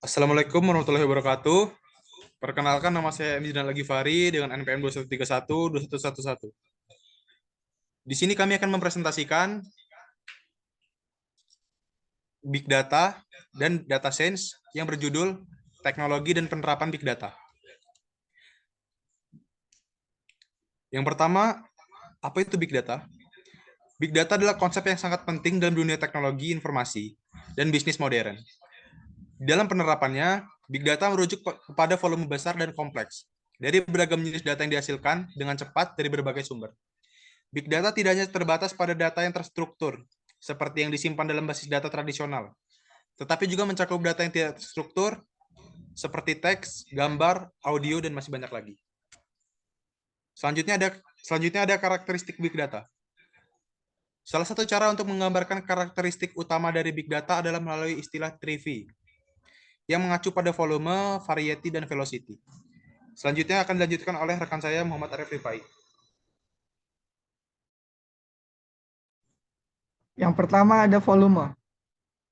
Assalamualaikum warahmatullahi wabarakatuh. Perkenalkan, nama saya M. Jidan Lagifari dengan NPM 2131 2111. Di sini kami akan mempresentasikan Big Data dan Data Science yang berjudul Teknologi dan Penerapan Big Data. Yang pertama, apa itu Big Data? Big Data adalah konsep yang sangat penting dalam dunia teknologi, informasi, dan bisnis modern. Di dalam penerapannya, Big Data merujuk kepada volume besar dan kompleks dari beragam jenis data yang dihasilkan dengan cepat dari berbagai sumber. Big Data tidak hanya terbatas pada data yang terstruktur, seperti yang disimpan dalam basis data tradisional, tetapi juga mencakup data yang tidak terstruktur, seperti teks, gambar, audio, dan masih banyak lagi. Selanjutnya ada karakteristik Big Data. Salah satu cara untuk menggambarkan karakteristik utama dari Big Data adalah melalui istilah 3V, yang mengacu pada volume, variety, dan velocity. Selanjutnya akan dilanjutkan oleh rekan saya, Muhammad Arif Rifai. Yang pertama ada volume.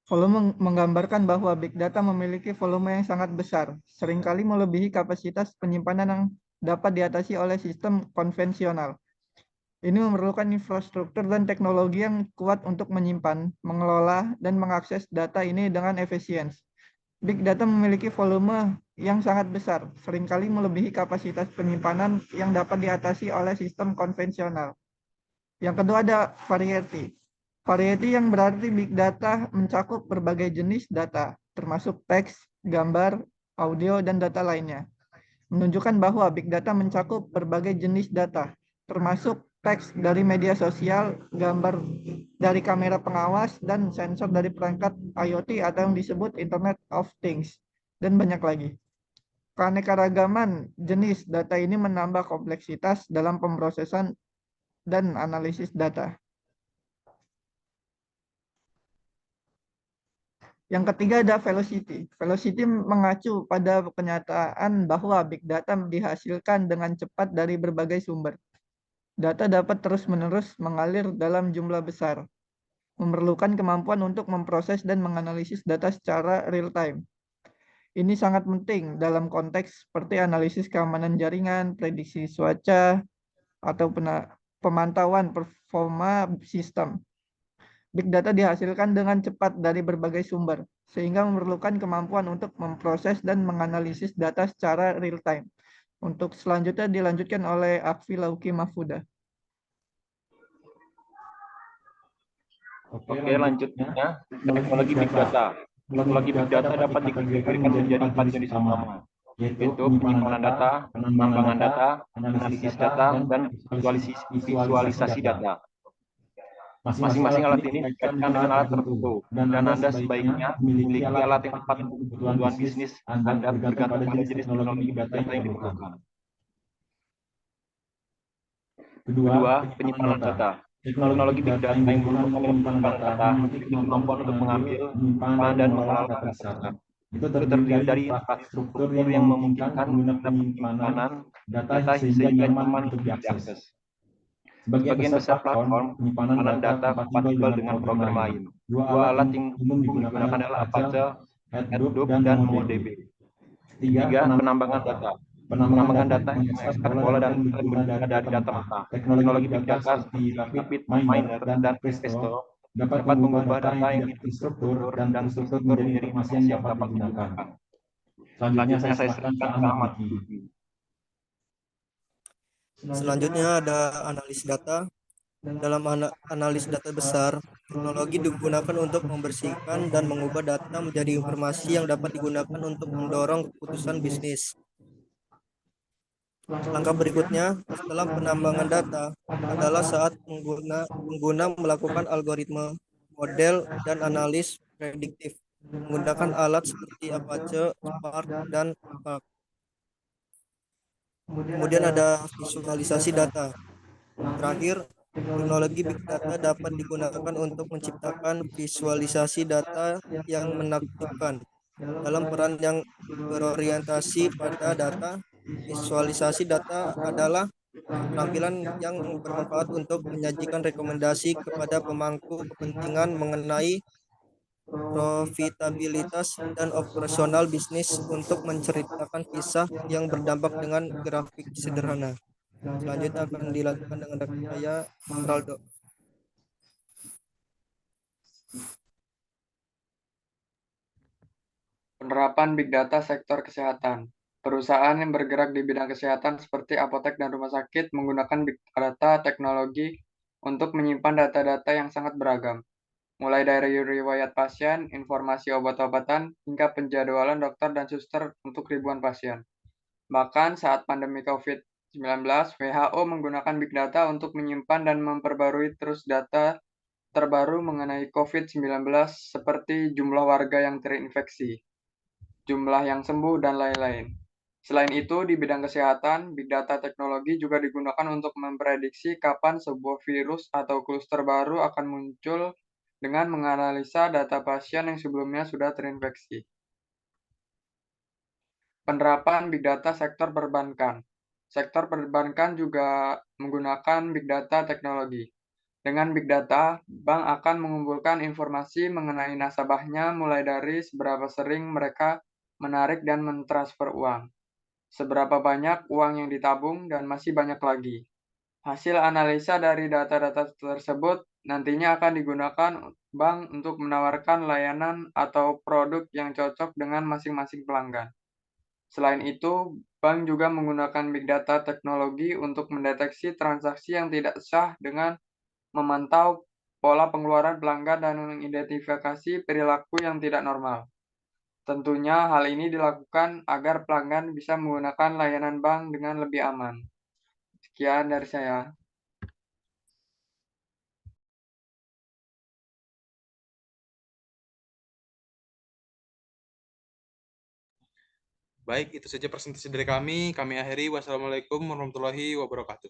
Volume menggambarkan bahwa Big Data memiliki volume yang sangat besar, seringkali melebihi kapasitas penyimpanan yang dapat diatasi oleh sistem konvensional. Ini memerlukan infrastruktur dan teknologi yang kuat untuk menyimpan, mengelola, dan mengakses data ini dengan efisien. Big Data memiliki volume yang sangat besar, seringkali melebihi kapasitas penyimpanan yang dapat diatasi oleh sistem konvensional. Yang kedua ada variety. Variety yang berarti Big Data mencakup berbagai jenis data, termasuk teks, gambar, audio, dan data lainnya. Menunjukkan bahwa Big Data mencakup berbagai jenis data, termasuk teks dari media sosial, gambar dari kamera pengawas, dan sensor dari perangkat IoT atau yang disebut Internet of Things, dan banyak lagi. Keanekaragaman jenis data ini menambah kompleksitas dalam pemrosesan dan analisis data. Yang ketiga ada velocity. Velocity mengacu pada kenyataan bahwa Big Data dihasilkan dengan cepat dari berbagai sumber. Data dapat terus-menerus mengalir dalam jumlah besar, memerlukan kemampuan untuk memproses dan menganalisis data secara real-time. Ini sangat penting dalam konteks seperti analisis keamanan jaringan, prediksi cuaca, atau pemantauan performa sistem. Big Data dihasilkan dengan cepat dari berbagai sumber, sehingga memerlukan kemampuan untuk memproses dan menganalisis data secara real-time. Untuk selanjutnya dilanjutkan oleh Akfi Lauki Mahfuda. Oke, lanjutnya teknologi Big Data. Teknologi Big Data dapat dikategorikan menjadi 4 jenis utama, yaitu penyimpanan data, penambangan data, analisis data, dan visualisasi data. Masing-masing alat ini dikaitkan dengan alat tertentu, dan Anda sebaiknya memiliki alat yang tepat untuk kebutuhan bisnis Anda tergantung pada jenis teknologi Big Data yang diperlukan. Kedua, penyimpanan data. Teknologi Big Data yang menggunakan penyimpanan data memiliki kemampuan untuk mengambil, menyimpan, dan mengelola data besar. Itu terdiri dari infrastruktur yang memungkinkan penyimpanan data sehingga nyaman untuk diakses. Sebagian besar platform penyimpanan data kompatibel dengan program lain. Dua alat yang umum digunakan adalah Apache Hadoop dan MongoDB. Tiga, penambangan data. Penambangan data yang mengekstrak pola dan berbeda dari data mentah. Teknologi Big Data seperti RapidMiner dan Presto dapat mengubah data yang terstruktur dan terstruktur menjadi informasi yang dapat digunakan. Selanjutnya saya serahkan ke Ahmad Diki. Selanjutnya ada analis data. Dalam analis data besar, teknologi digunakan untuk membersihkan dan mengubah data menjadi informasi yang dapat digunakan untuk mendorong keputusan bisnis. Langkah berikutnya setelah penambangan data adalah saat pengguna melakukan algoritma, model, dan analis prediktif menggunakan alat seperti Apache, Spark, dan Spark. Kemudian ada visualisasi data. Terakhir, teknologi Big Data dapat digunakan untuk menciptakan visualisasi data yang menakjubkan. Dalam peran yang berorientasi pada data, visualisasi data adalah keterampilan yang bermanfaat untuk menyajikan rekomendasi kepada pemangku kepentingan mengenai profitabilitas, dan operasional bisnis untuk menceritakan kisah yang berdampak dengan grafik sederhana. Selanjutnya akan dilanjutkan dengan rekan saya, Raldo. Penerapan Big Data sektor kesehatan. Perusahaan yang bergerak di bidang kesehatan seperti apotek dan rumah sakit menggunakan Big Data teknologi untuk menyimpan data-data yang sangat beragam, mulai dari riwayat pasien, informasi obat-obatan, hingga penjadwalan dokter dan suster untuk ribuan pasien. Bahkan saat pandemi COVID-19, WHO menggunakan Big Data untuk menyimpan dan memperbarui terus data terbaru mengenai COVID-19 seperti jumlah warga yang terinfeksi, jumlah yang sembuh, dan lain-lain. Selain itu, di bidang kesehatan, Big Data teknologi juga digunakan untuk memprediksi kapan sebuah virus atau kluster baru akan muncul dengan menganalisa data pasien yang sebelumnya sudah terinfeksi. Penerapan Big Data sektor perbankan. Sektor perbankan juga menggunakan Big Data teknologi. Dengan Big Data, bank akan mengumpulkan informasi mengenai nasabahnya mulai dari seberapa sering mereka menarik dan mentransfer uang, seberapa banyak uang yang ditabung, dan masih banyak lagi. Hasil analisa dari data-data tersebut nantinya akan digunakan bank untuk menawarkan layanan atau produk yang cocok dengan masing-masing pelanggan. Selain itu, bank juga menggunakan Big Data teknologi untuk mendeteksi transaksi yang tidak sah dengan memantau pola pengeluaran pelanggan dan mengidentifikasi perilaku yang tidak normal. Tentunya hal ini dilakukan agar pelanggan bisa menggunakan layanan bank dengan lebih aman. Sekian dari saya. Baik, itu saja presentasi dari kami. Kami akhiri. Wassalamualaikum warahmatullahi wabarakatuh.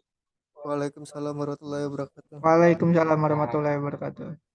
Waalaikumsalam warahmatullahi wabarakatuh. Waalaikumsalam warahmatullahi wabarakatuh.